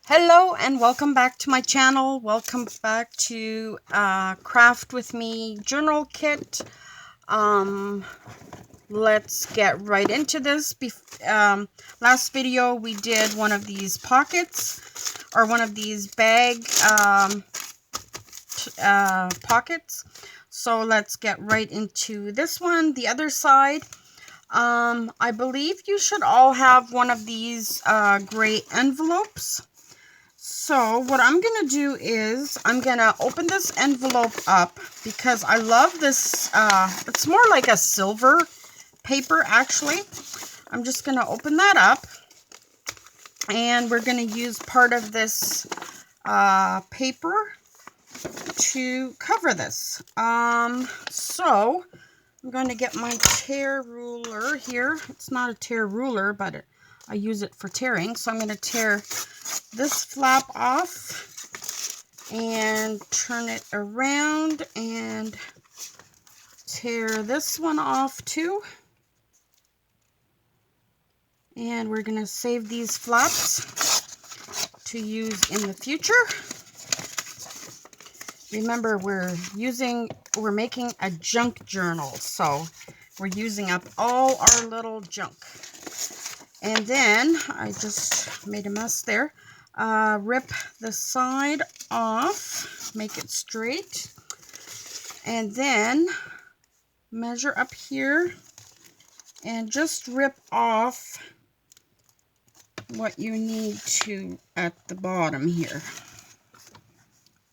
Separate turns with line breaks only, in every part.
Hello and welcome back to my channel. Welcome back to Craft With Me journal kit. Let's get right into this. Last video we did one of these pockets, or one of these bag pockets. So let's get right into this one, the other side. I believe you should all have one of these gray envelopes. So what I'm going to do is I'm going to open this envelope up because I love this. It's more like a silver paper, actually. I'm just going to open that up, and we're going to use part of this paper to cover this. So I'm going to get my tear ruler here. It's not a tear ruler, but I use it for tearing. So I'm going to tear this flap off and turn it around and tear this one off too. And we're going to save these flaps to use in the future. Remember, we're making a junk journal, so we're using up all our little junk. And then I just made a mess there. Rip the side off, make it straight, and then measure up here and just rip off what you need to at the bottom here.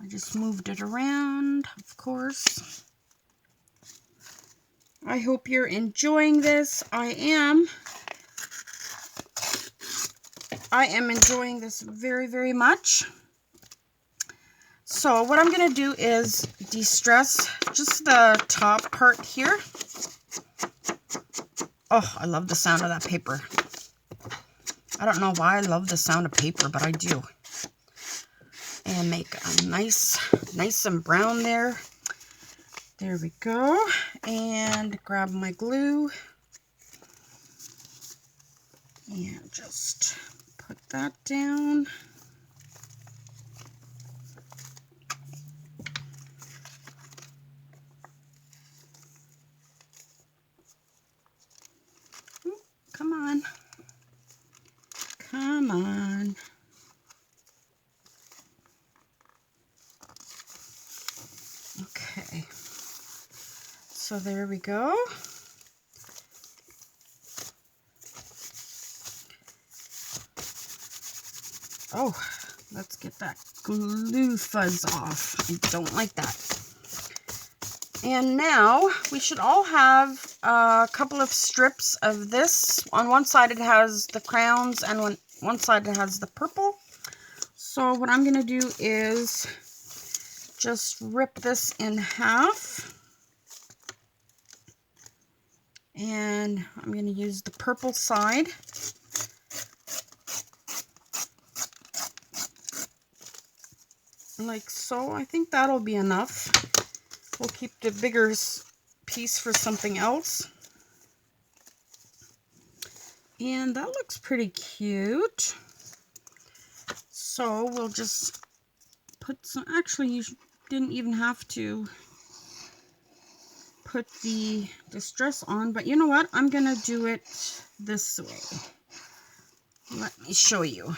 I just moved it around, of course. I hope you're enjoying this. I am enjoying this very, very much. So what I'm going to do is de-stress just the top part here. Oh, I love the sound of that paper. I don't know why I love the sound of paper, but I do. And make a nice and brown there. There we go. And grab my glue. And just put that down. Ooh, come on. Come on. Okay. So there we go. Oh, let's get that glue fuzz off. I don't like that. And now we should all have a couple of strips of this. On one side it has the crowns, and on one side it has the purple. So what I'm going to do is just rip this in half. And I'm going to use the purple side. Like so. I think that'll be enough. We'll keep the bigger piece for something else. And that looks pretty cute. So we'll just put some, actually you didn't even have to put the distress on, but you know what? I'm going to do it this way. Let me show you.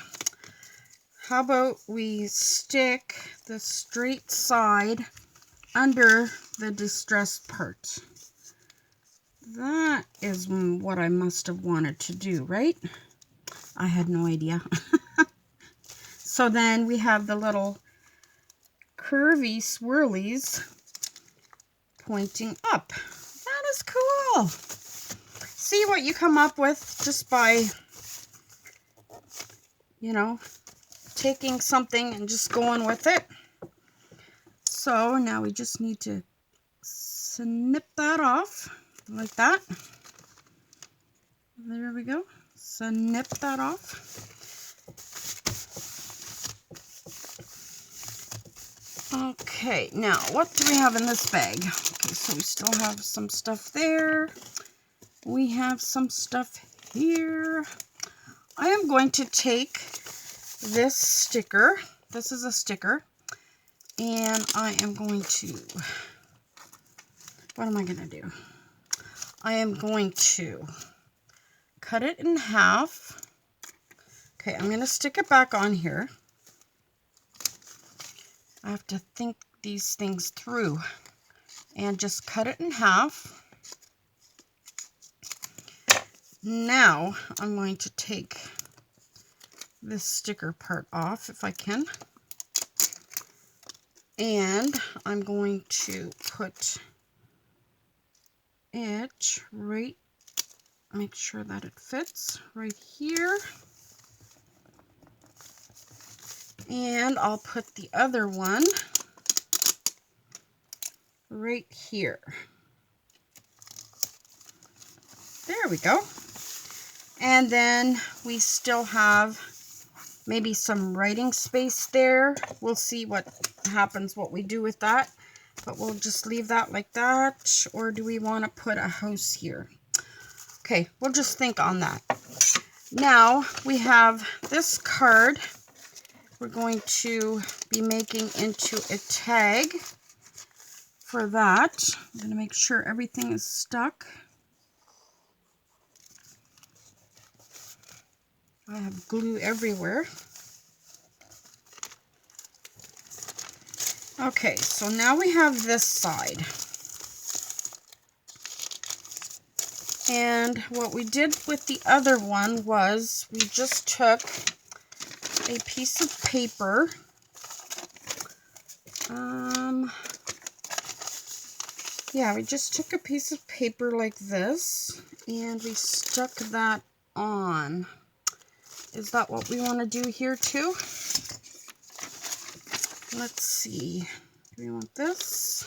How about we stick the straight side under the distressed part? That is what I must have wanted to do, right? I had no idea. So then we have the little curvy swirlies pointing up. That is cool. See what you come up with just by, you know, taking something and just going with it. So now we just need to snip that off like that. There we go. Snip that off. Okay, now what do we have in this bag? Okay, so we still have some stuff there. We have some stuff here. I am going to take this sticker. This is a sticker. And I am going to, what am I going to do? I am going to cut it in half. Okay, I'm going to stick it back on here. I have to think these things through and just cut it in half. Now I'm going to take this sticker part off if I can. And I'm going to put it right, make sure that it fits right here. And I'll put the other one right here. There we go. And then we still have maybe some writing space there. We'll see what happens, what we do with that. But we'll just leave that like that. Or do we want to put a house here? Okay, we'll just think on that. Now we have this card. We're going to be making into a tag for that. I'm going to make sure everything is stuck. I have glue everywhere. Okay, so now we have this side. And what we did with the other one was we just took a piece of paper. Yeah, we just took a piece of paper like this and we stuck that on. Is that what we want to do here too? Let's see. Do we want this?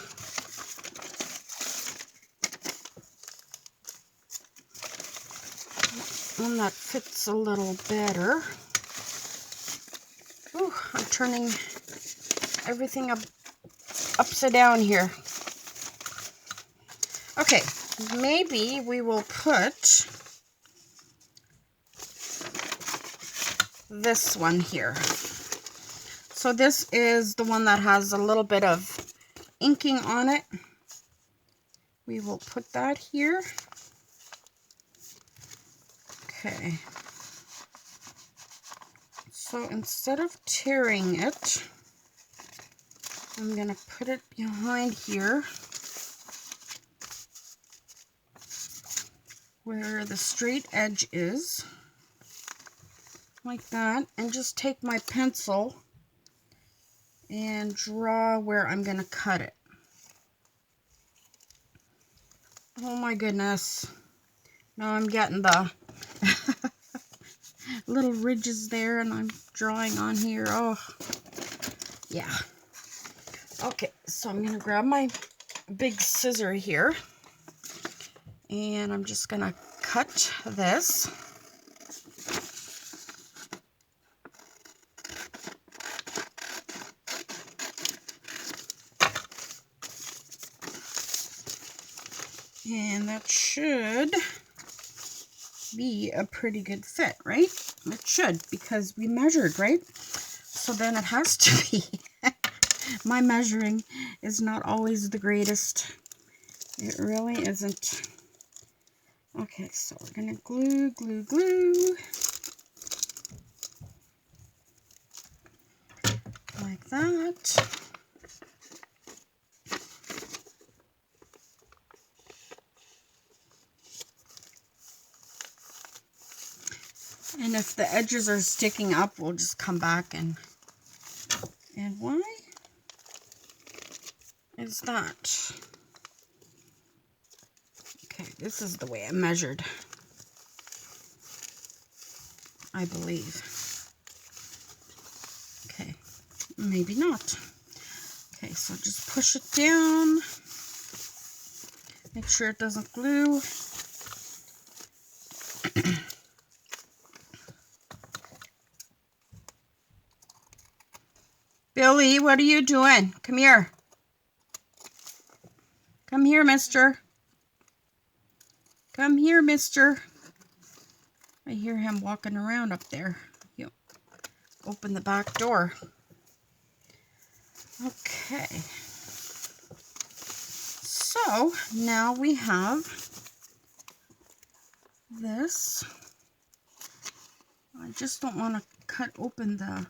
One that fits a little better. Ooh, I'm turning everything upside down here. Okay, maybe we will put this one here. So this is the one that has a little bit of inking on it. We will put that here. Okay. So instead of tearing it, I'm going to put it behind here where the straight edge is, like that, and just take my pencil and draw where I'm going to cut it. Oh my goodness. Now I'm getting the little ridges there and I'm drawing on here. Oh, yeah. Okay, so I'm going to grab my big scissor here and I'm just going to cut this. And that should be a pretty good fit, right? It should, because we measured, right? So then it has to be. My measuring is not always the greatest. It really isn't. Okay, so we're going to glue, glue, glue. Like that. And if the edges are sticking up, we'll just come back and why is that? Okay, this is the way I measured, I believe. Okay, maybe not. Okay, so just push it down. Make sure it doesn't glue. Billy, what are you doing? Come here. Come here, mister. Come here, mister. I hear him walking around up there. open the back door. Okay. So now we have this. I just don't want to cut open the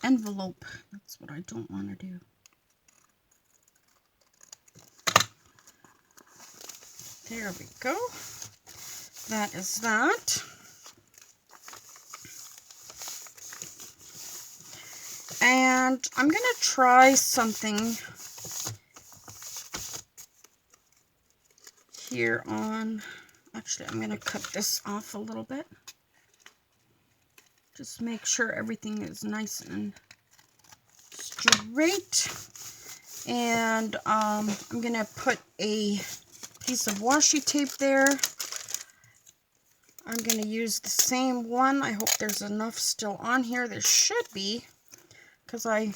envelope. That's what I don't want to do. There we go. That is that. And I'm going to try something here on, actually I'm going to cut this off a little bit. Just make sure everything is nice and straight. And I'm going to put a piece of washi tape there. I'm going to use the same one. I hope there's enough still on here. There should be, because I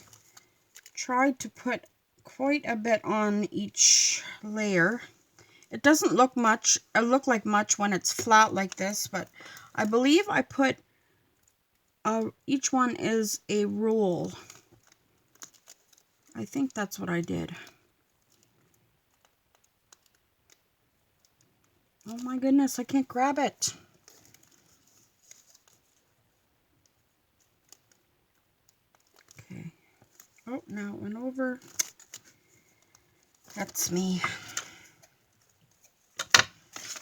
tried to put quite a bit on each layer. It doesn't look like much when it's flat like this, but I believe I put each one is a roll. I think that's what I did. Oh my goodness, I can't grab it. Okay. Oh, now it went over. That's me.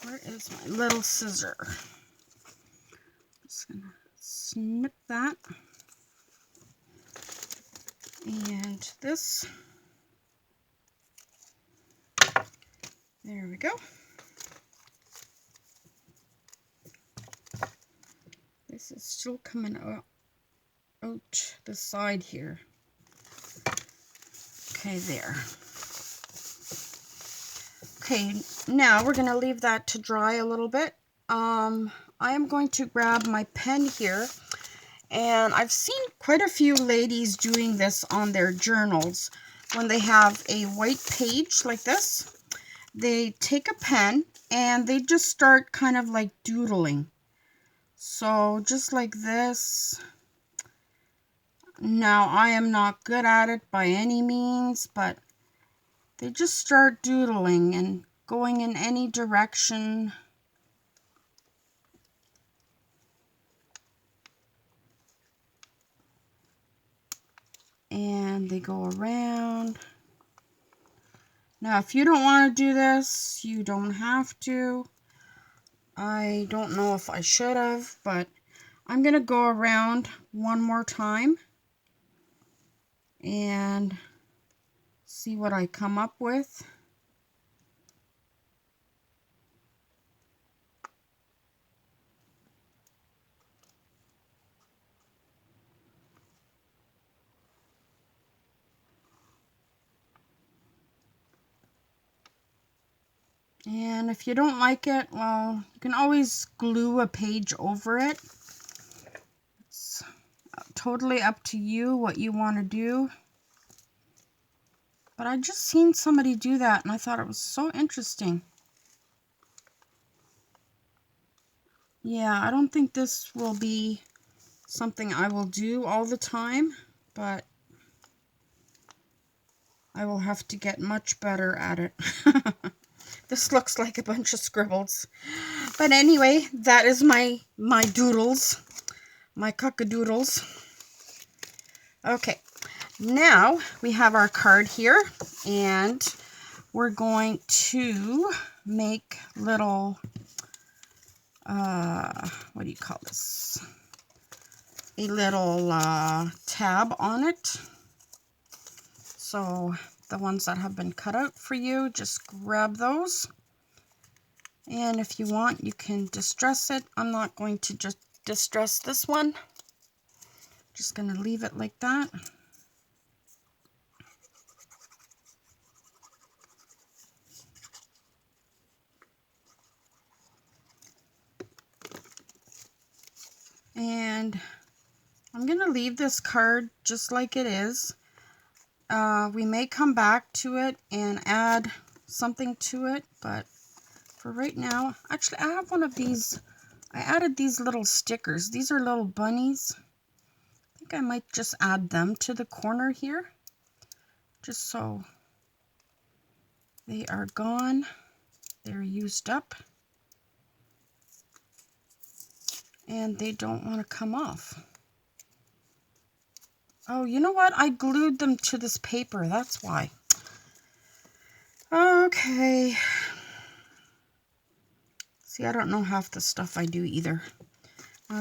Where is my little scissor? Just gonna snip that. And this. There we go. This is still coming out the side here. Okay, there. Okay, now we're going to leave that to dry a little bit. I am going to grab my pen here, and I've seen quite a few ladies doing this on their journals. When they have a white page like this, they take a pen and they just start kind of like doodling. So just like this. Now, I am not good at it by any means, but they just start doodling and going in any direction. And they go around. Now, if you don't want to do this, you don't have to. I don't know if I should have, but I'm going to go around one more time and see what I come up with. And if you don't like it, well, you can always glue a page over it. It's totally up to you what you want to do. But I just seen somebody do that and I thought it was so interesting. Yeah, I don't think this will be something I will do all the time, but I will have to get much better at it. This looks like a bunch of scribbles. But anyway, that is my doodles. My cockadoodles. Okay, now we have our card here, and we're going to make little, what do you call this? A little tab on it. So the ones that have been cut out for you, just grab those. And if you want, you can distress it. I'm not going to just distress this one. Just going to leave it like that. And I'm going to leave this card just like it is. We may come back to it and add something to it, but for right now, actually I have one of these. I added these little stickers. These are little bunnies. I think I might just add them to the corner here, just so they are gone. They're used up and they don't want to come off. Oh, you know what? I glued them to this paper. That's why. Okay. See, I don't know half the stuff I do either.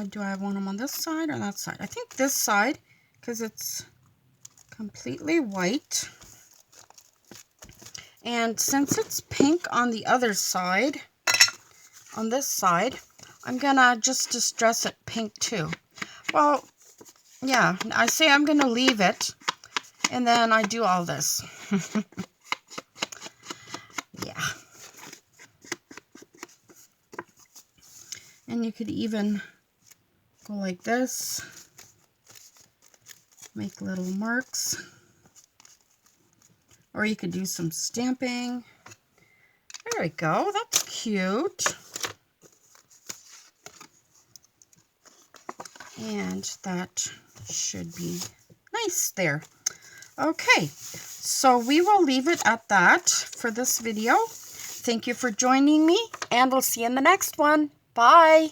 Do I want them on this side or that side? I think this side, because it's completely white. And since it's pink on the other side, on this side, I'm gonna just distress it pink too. Well, yeah, I say I'm gonna leave it, and then I do all this. Yeah. And you could even go like this, make little marks, or you could do some stamping. There we go, that's cute. And that should be nice there. Okay, so we will leave it at that for this video. Thank you for joining me, and we'll see you in the next one. Bye.